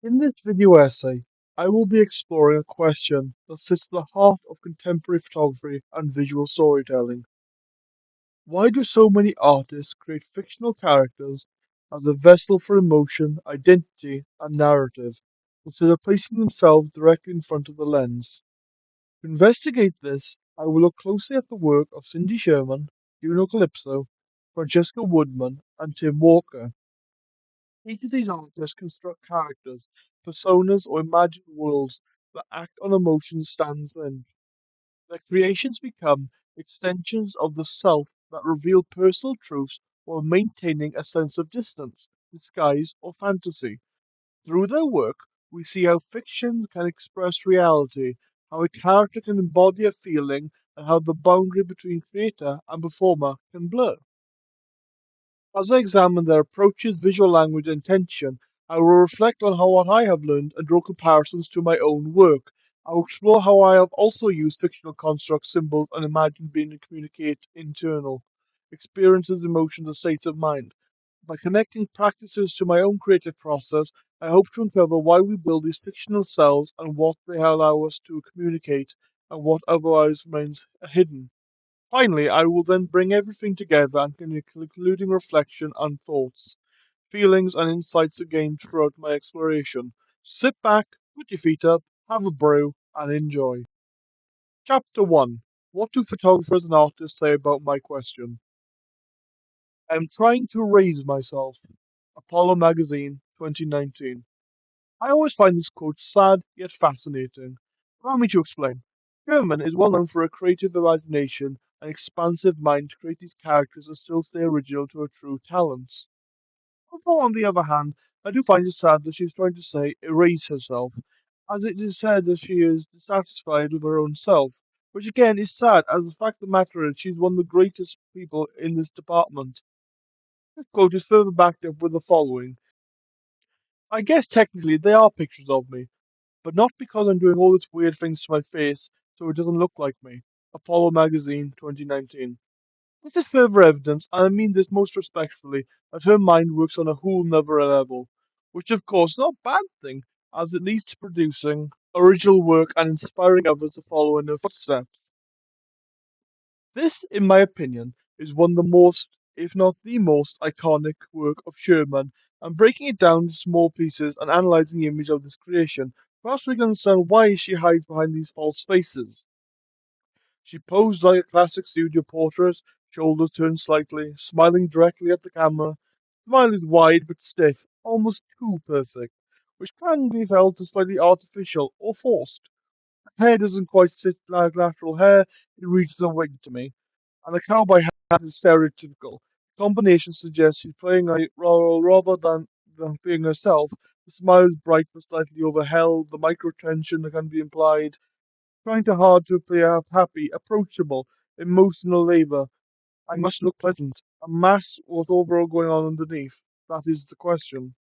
In this video essay, I will be exploring a question that sits at the heart of contemporary photography and visual storytelling. Why do so many artists create fictional characters as a vessel for emotion, identity, and narrative, instead of placing themselves directly in front of the lens? To investigate this, I will look closely at the work of Cindy Sherman, Juno Calypso, Francesca Woodman, and Tim Walker. Each of these artists construct characters, personas, or imagined worlds that act on emotions stands in. Their creations become extensions of the self that reveal personal truths while maintaining a sense of distance, disguise, or fantasy. Through their work, we see how fiction can express reality, how a character can embody a feeling, and how the boundary between creator and performer can blur. As I examine their approaches, visual language, and tension, I will reflect on how what I have learned and draw comparisons to my own work. I will explore how I have also used fictional constructs, symbols, and imagined being to communicate internal experiences, emotions, and states of mind. By connecting practices to my own creative process, I hope to uncover why we build these fictional selves and what they allow us to communicate and what otherwise remains hidden. Finally, I will then bring everything together and concluding reflection and thoughts, feelings, and insights gained throughout my exploration. Sit back, put your feet up, have a brew, and enjoy. Chapter 1. What do photographers and artists say about my question? I'm trying to raise myself. Apollo Magazine, 2019. I always find this quote sad yet fascinating. Allow me to explain. Sherman is well known for a creative imagination and expansive mind to create these characters and still stay original to her true talents. Although, on the other hand, I do find it sad that she's trying to say erase herself, as it is said that she is dissatisfied with her own self, which again is sad, as the fact of the matter is she's one of the greatest people in this department. This quote is further backed up with the following. I guess technically they are pictures of me, but not because I'm doing all these weird things to my face so it doesn't look like me. Apollo Magazine, 2019. This is further evidence, and I mean this most respectfully, that her mind works on a whole nother level, which of course is not a bad thing, as it leads to producing original work and inspiring others to follow in her footsteps. This, in my opinion, is one of the most, if not the most, iconic work of Sherman, and breaking it down into small pieces and analyzing the image of this creation, perhaps we can understand why she hides behind these false faces. She posed like a classic studio portrait, shoulders turned slightly, smiling directly at the camera. Smile is wide but stiff, almost too perfect, which can be felt as slightly artificial or forced. Her hair doesn't quite sit like lateral hair, it reads as a wig to me, and the cowboy hat is stereotypical. The combination suggests she's playing a role rather than being herself. The smile is bright but slightly overheld, the micro tension that can be implied, trying too hard to appear happy, approachable, emotional labor. I must look pleasant. A mask what's overall going on underneath. That is the question.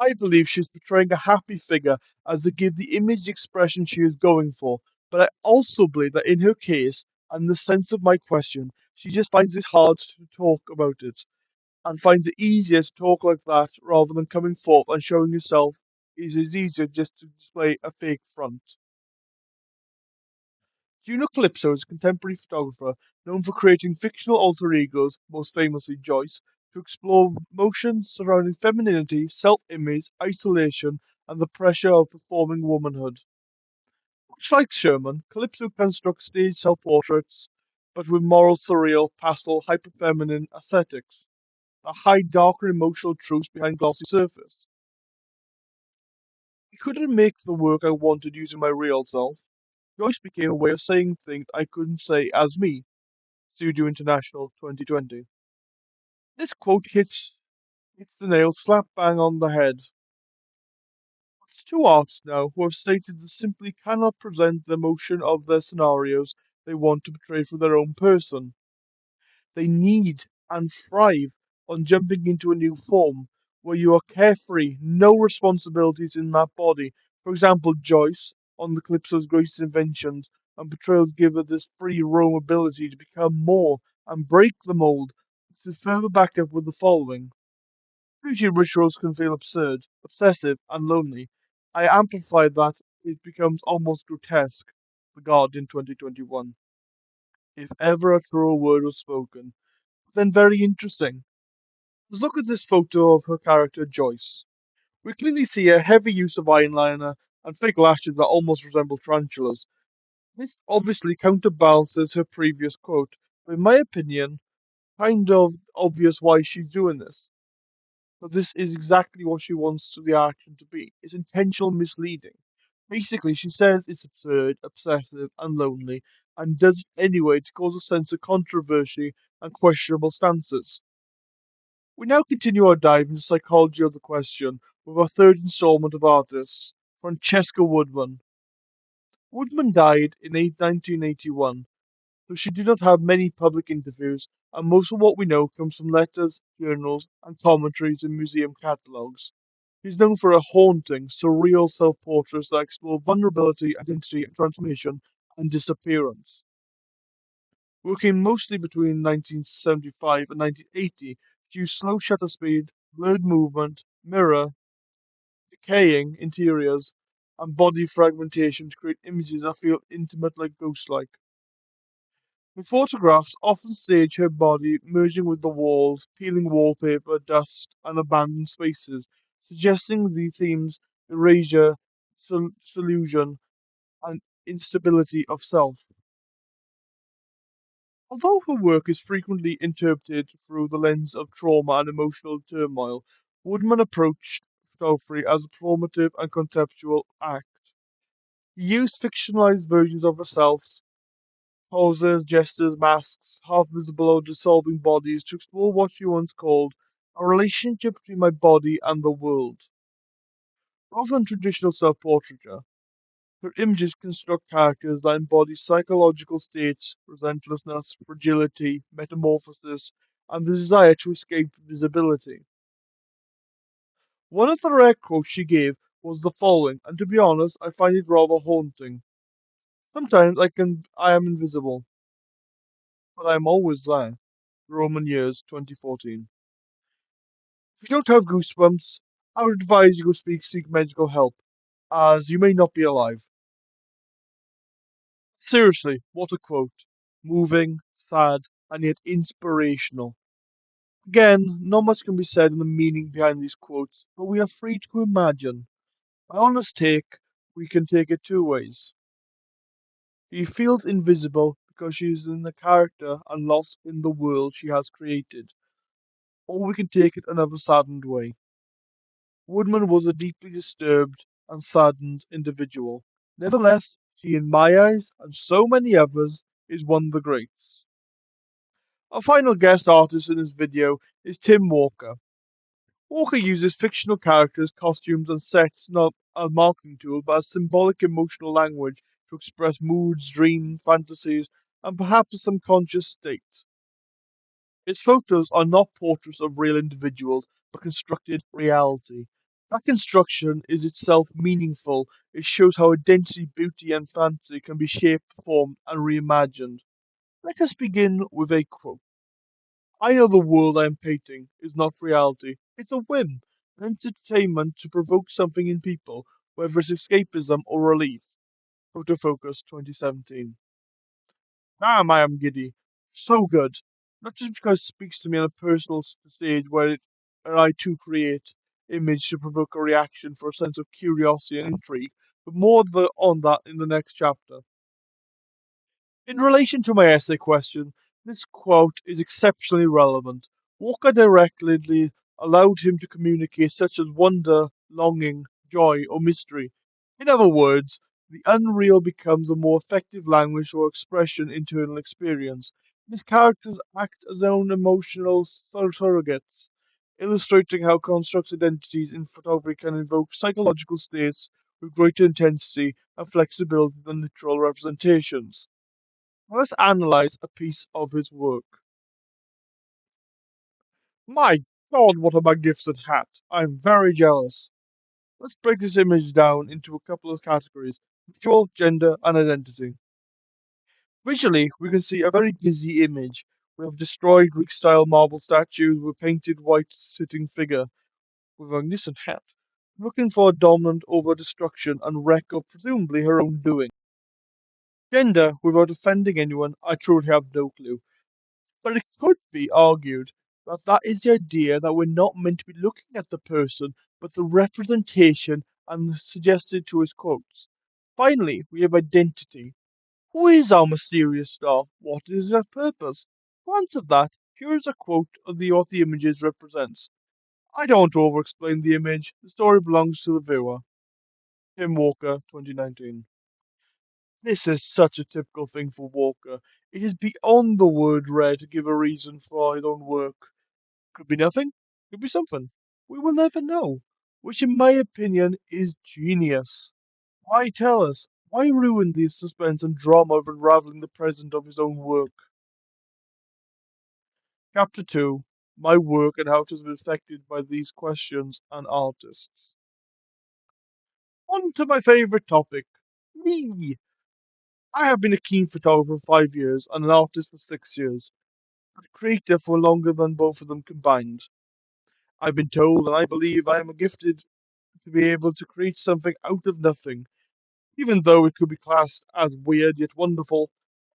I believe she's portraying a happy figure as to give the image the expression she is going for. But I also believe that in her case, and the sense of my question, she just finds it hard to talk about it and finds it easier to talk like that rather than coming forth and showing yourself. It is easier just to display a fake front. Juno Calypso is a contemporary photographer known for creating fictional alter egos, most famously Joyce, to explore emotions surrounding femininity, self image, isolation, and the pressure of performing womanhood. Much like Sherman, Calypso constructs stage self portraits, but with moral, surreal, pastel, hyperfeminine aesthetics that hide darker emotional truths behind glossy surface. I couldn't make the work I wanted using my real self. Joyce became a way of saying things I couldn't say as me. Studio International 2020. This quote hits the nail slap bang on the head. It's two artists now who have stated they simply cannot present the emotion of their scenarios they want to portray for their own person. They need and thrive on jumping into a new form where you are carefree, no responsibilities in that body. For example, Joyce on the Calypso's greatest inventions and portrayals give her this free roam ability to become more and break the mold. This is further backed up with the following. Beauty rituals can feel absurd, obsessive, and lonely. I amplify that it becomes almost grotesque. The god in 2021. If ever a truer word was spoken. Then very interesting. Let's look at this photo of her character Joyce. We clearly see a heavy use of eyeliner and fake lashes that almost resemble tarantulas. This obviously counterbalances her previous quote, but in my opinion, kind of obvious why she's doing this. But this is exactly what she wants the action to be. It's intentional misleading. Basically, she says it's absurd, obsessive, and lonely, and does it anyway to cause a sense of controversy and questionable stances. We now continue our dive into psychology of the question with our third installment of artists, Francesca Woodman. Woodman died in 1981, so she did not have many public interviews, and most of what we know comes from letters, journals, and commentaries in museum catalogues. She's known for her haunting, surreal self portraits that explore vulnerability, identity, transformation, and disappearance. Working mostly between 1975 and 1980, she used slow shutter speed, blurred movement, mirror, decaying interiors, and body fragmentation to create images that feel intimate like ghost like. The photographs often stage her body merging with the walls, peeling wallpaper, dust, and abandoned spaces, suggesting the themes erasure, solution, and instability of self. Although her work is frequently interpreted through the lens of trauma and emotional turmoil, Woodman approached photography as a formative and conceptual act. He used fictionalized versions of herself, poses, gestures, masks, half visible or dissolving bodies to explore what she once called a relationship between my body and the world. Rather than traditional self portraiture, her images construct characters that embody psychological states, relentlessness, fragility, metamorphosis, and the desire to escape visibility. One of the rare quotes she gave was the following, and to be honest, I find it rather haunting. Sometimes I am invisible, but I am always there. Roman Years 2014. If you don't have goosebumps, I would advise you go seek medical help, as you may not be alive. Seriously, what a quote. Moving, sad, and yet inspirational. Again, not much can be said on the meaning behind these quotes, but we are free to imagine. My honest take, we can take it two ways. She feels invisible because she is in the character and lost in the world she has created. Or we can take it another saddened way. Woodman was a deeply disturbed and saddened individual. Nevertheless, she, in my eyes, and so many others, is one of the greats. Our final guest artist in this video is Tim Walker. Walker uses fictional characters, costumes, and sets not as a marketing tool, but as symbolic emotional language to express moods, dreams, fantasies, and perhaps a subconscious state. His photos are not portraits of real individuals, but constructed reality. That construction is itself meaningful. It shows how identity, beauty, and fantasy can be shaped, formed, and reimagined. Let us begin with a quote. I know the world I am painting is not reality. It's a whim, an entertainment to provoke something in people, whether it's escapism or relief. Photo Focus 2017. Damn, I am giddy. So good. Not just because it speaks to me on a personal stage where I too create image to provoke a reaction for a sense of curiosity and intrigue, but on that in the next chapter. In relation to my essay question, this quote is exceptionally relevant. Walker directly allowed him to communicate such as wonder, longing, joy, or mystery. In other words, the unreal becomes a more effective language for expression internal experience. His characters act as their own emotional surrogates, illustrating how constructed entities in photography can evoke psychological states with greater intensity and flexibility than literal representations. Let's analyze a piece of his work. My God, what a magnificent hat! I'm very jealous. Let's break this image down into a couple of categories: visual, gender, and identity. Visually, we can see a very busy image. We have destroyed Greek style marble statues with painted white sitting figure. with a magnificent hat, looking for dominant over destruction and wreck of presumably her own doing. Gender, without offending anyone, I truly have no clue. But it could be argued that that is the idea that we're not meant to be looking at the person, but the representation and suggested to his quotes. Finally, we have identity. Who is our mysterious star? What is their purpose? To answer that, here is a quote of what the images represents. I don't want to over-explain the image. The story belongs to the viewer. Tim Walker, 2019. This is such a typical thing for Walker. It is beyond the word rare to give a reason for his own work. Could be nothing, could be something. We will never know. Which, in my opinion, is genius. Why tell us? Why ruin the suspense and drama of unraveling the present of his own work? Chapter 2. My work and how it has been affected by these questions and artists. On to my favourite topic. Me. I have been a keen photographer for 5 years and an artist for 6 years, but a creator for longer than both of them combined. I've been told and I believe I am gifted to be able to create something out of nothing, even though it could be classed as weird yet wonderful.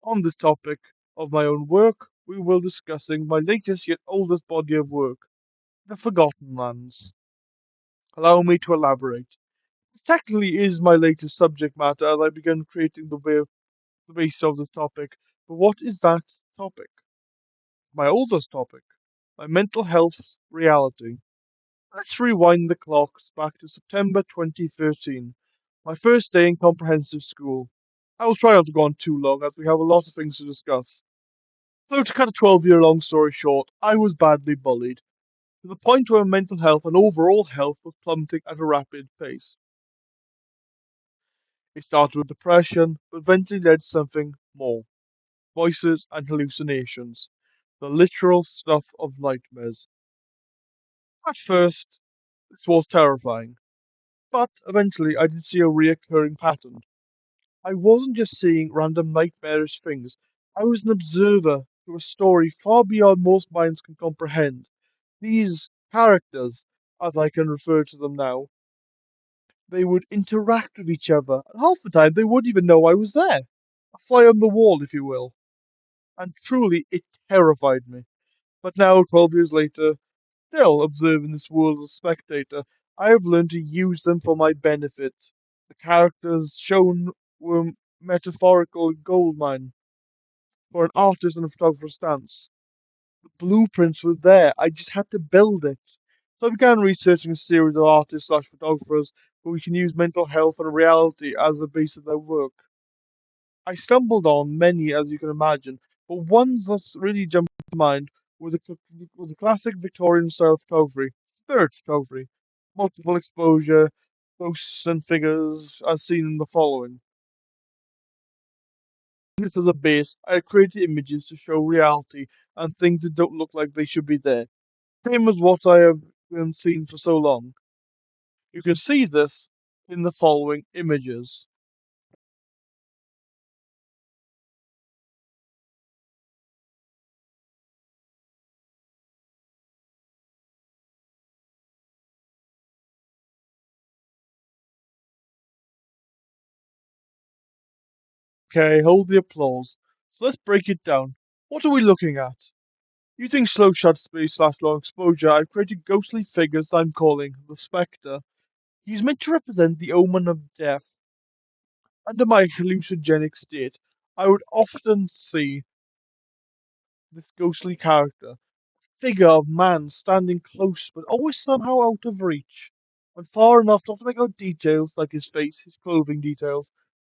On this topic of my own work, we will be discussing my latest yet oldest body of work, The Forgotten Lands. Allow me to elaborate. It technically is my latest subject matter as I began creating the base of the topic, but what is that topic? My oldest topic, my mental health reality. Let's rewind the clocks back to September 2013, my first day in comprehensive school. I will try not to go on too long as we have a lot of things to discuss. So, to cut a 12-year long story short, I was badly bullied, to the point where mental health and overall health was plummeting at a rapid pace. It started with depression, but eventually led to something more voices and hallucinations, the literal stuff of nightmares. At first, this was terrifying, but eventually I did see a reoccurring pattern. I wasn't just seeing random nightmarish things, I was an observer to a story far beyond most minds can comprehend. These characters, as I can refer to them now, they would interact with each other, and half the time they wouldn't even know I was there. A fly on the wall, if you will. And truly, it terrified me. But now, 12 years later, still observing this world as a spectator, I have learned to use them for my benefit. The characters shown were metaphorical goldmine for an artist and a photographer's stance. The blueprints were there, I just had to build it. So I began researching a series of artists slash photographers where we can use mental health and reality as the base of their work. I stumbled on many, as you can imagine, but ones that really jumped to mind was a classic Victorian style photography, spirit photography, multiple exposure, ghosts and figures, as seen in the following. This as a base, I created images to show reality and things that don't look like they should be there. Same as what I have been seeing for so long. You can see this in the following images. Okay, hold the applause. So let's break it down. What are we looking at? Using slow shot speed slash long exposure, I've created ghostly figures that I'm calling the Spectre. He's meant to represent the omen of death. Under my hallucinogenic state, I would often see this ghostly character, figure of man standing close but always somehow out of reach, and far enough not to make out details like his face, his clothing details.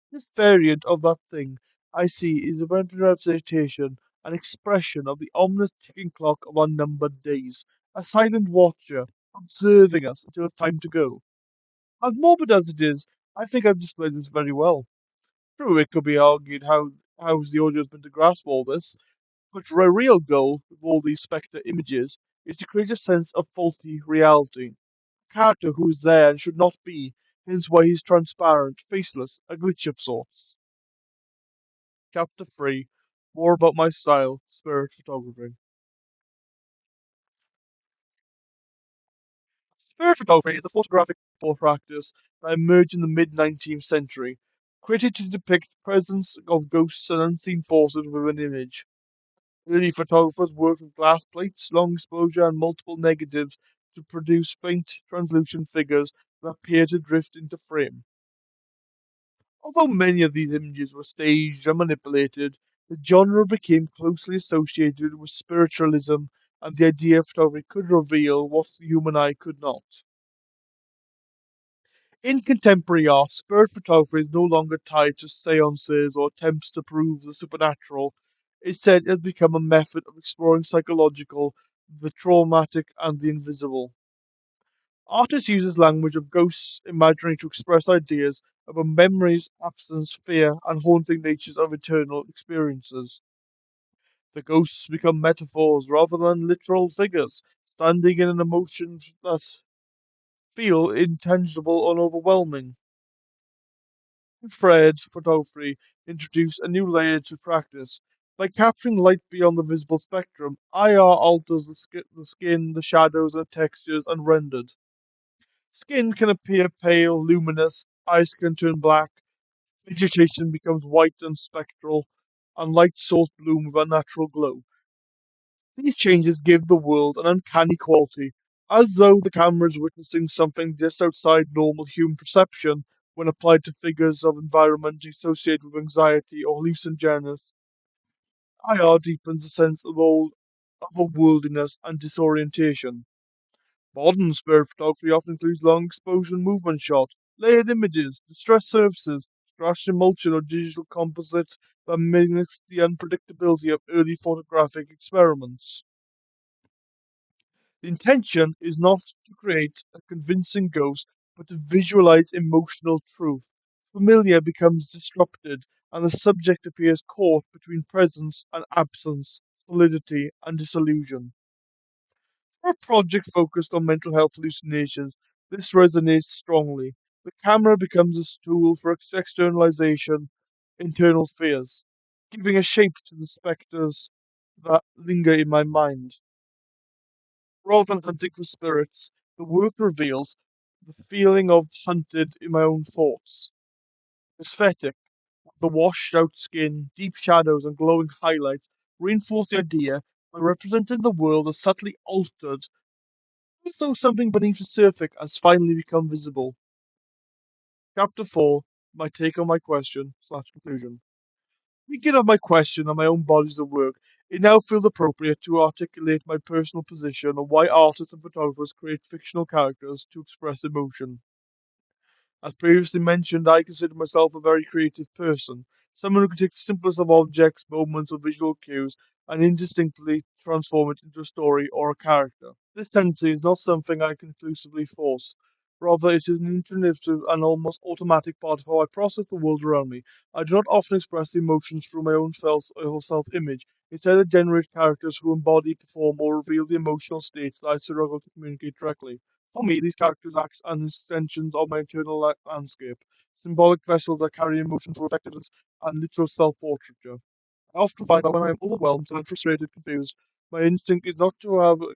This variant of that thing I see is a representation, an expression of the ominous ticking clock of unnumbered days, a silent watcher observing us until it's time to go. As morbid as it is, I think I've displayed this very well. True, it could be argued how's the audience meant to grasp all this, but for a real goal with all these Spectre images is to create a sense of faulty reality. A character who is there and should not be, hence why he's transparent, faceless, a glitch of sorts. Chapter 3. More about my style, spirit photography. Spirit photography is a photographic practice that emerged in the mid 19th century, created to depict the presence of ghosts and unseen forces within an image. Early photographers worked with glass plates, long exposure, and multiple negatives to produce faint, translucent figures that appear to drift into frame. Although many of these images were staged and manipulated, the genre became closely associated with spiritualism and the idea photography could reveal what the human eye could not. In contemporary art, spirit photography is no longer tied to seances or attempts to prove the supernatural. Instead, it has become a method of exploring psychological, the traumatic, and the invisible. Artists uses language of ghosts, imagery to express ideas about memories, absence, fear, and haunting natures of eternal experiences. The ghosts become metaphors rather than literal figures, standing in an emotion that feel intangible and overwhelming. Infrared photography introduced a new layer to practice. By capturing light beyond the visible spectrum, IR alters the skin, the shadows, and textures unrendered. Skin can appear pale, luminous, eyes can turn black, vegetation becomes white and spectral, and light source bloom with a natural glow. These changes give the world an uncanny quality, as though the camera is witnessing something just outside normal human perception when applied to figures of environment associated with anxiety or hallucinogens. IR deepens the sense of all otherworldliness and disorientation. Modern spirit photography often includes long exposure and movement shots, layered images, distressed surfaces, scratched emulsion or digital composite that mimics the unpredictability of early photographic experiments. The intention is not to create a convincing ghost, but to visualize emotional truth. Familiar becomes disrupted, and the subject appears caught between presence and absence, solidity and disillusion. For a project focused on mental health hallucinations, this resonates strongly. The camera becomes a tool for externalization, internal fears, giving a shape to the specters that linger in my mind. Rather than hunting for spirits, the work reveals the feeling of hunted in my own thoughts. Aesthetic, the washed out skin, deep shadows, and glowing highlights reinforce the idea by representing the world as subtly altered, as though something beneath the surface has finally become visible. Chapter 4, my take on my question slash conclusion. Thinking of my question on my own bodies of work, it now feels appropriate to articulate my personal position on why artists and photographers create fictional characters to express emotion. As previously mentioned, I consider myself a very creative person, someone who can take the simplest of objects, moments, or visual cues and indistinctly transform it into a story or a character. This tendency is not something I conclusively force. Rather, it is an intuitive and almost automatic part of how I process the world around me. I do not often express emotions through my own self image. Instead, I generate characters who embody, perform, or reveal the emotional states that I struggle to communicate directly. For me, these characters act as extensions of my internal landscape, symbolic vessels that carry emotions for effectiveness and literal self-portraiture. I often find that when I am overwhelmed and frustrated, confused, my instinct is not to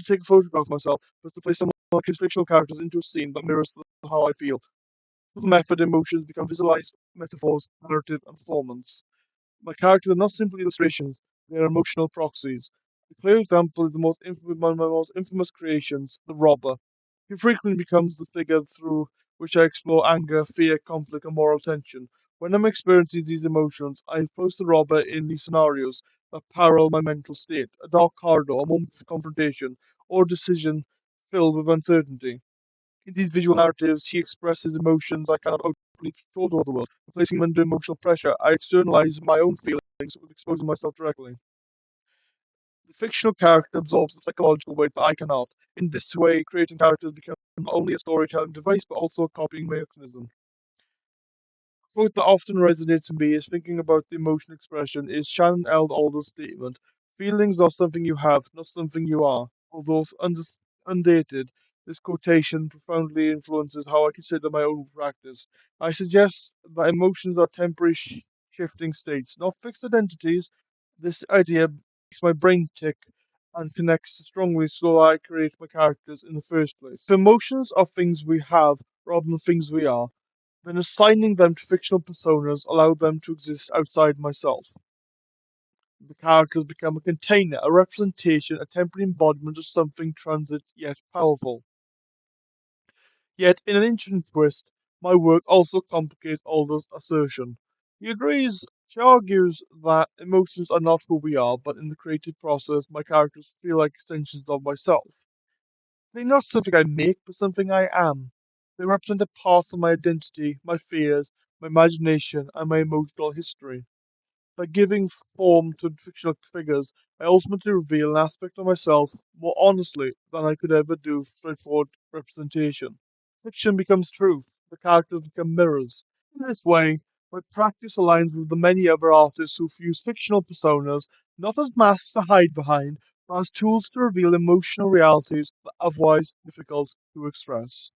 take a photograph of myself, but to place some of my fictional characters into a scene that mirrors how I feel. With the method, emotions become visualized metaphors, narrative, and performance. My characters are not simply illustrations, they are emotional proxies. A clear example is one of my most infamous creations, the robber. He frequently becomes the figure through which I explore anger, fear, conflict, and moral tension. When I'm experiencing these emotions, I pose the robber in these scenarios that parallel my mental state, a dark corridor, a moment of confrontation, or a decision filled with uncertainty. In these visual narratives, he expresses emotions I cannot openly show to the world. Placing him under emotional pressure, I externalize my own feelings with exposing myself directly. The fictional character absorbs the psychological weight that I cannot. In this way, creating characters becomes not only a storytelling device, but also a copying mechanism. A quote that often resonates with me is thinking about the emotion expression is Shannon L. Alder's statement, feelings are something you have, not something you are. Although undated, this quotation profoundly influences how I consider my own practice. I suggest that emotions are temporary shifting states, not fixed identities. This idea makes my brain tick and connects strongly so I create my characters in the first place. If emotions are things we have rather than things we are, then assigning them to fictional personas allow them to exist outside myself. The characters become a container, a representation, a temporary embodiment of something transit yet powerful. Yet, in an interesting twist, my work also complicates Alder's assertion. He agrees, she argues that emotions are not who we are, but in the creative process, my characters feel like extensions of myself. They're not something I make, but something I am. They represent a part of my identity, my fears, my imagination, and my emotional history. By giving form to fictional figures, I ultimately reveal an aspect of myself more honestly than I could ever do with straightforward representation. Fiction becomes truth, the characters become mirrors. In this way, my practice aligns with the many other artists who've used fictional personas not as masks to hide behind, but as tools to reveal emotional realities that are otherwise difficult to express.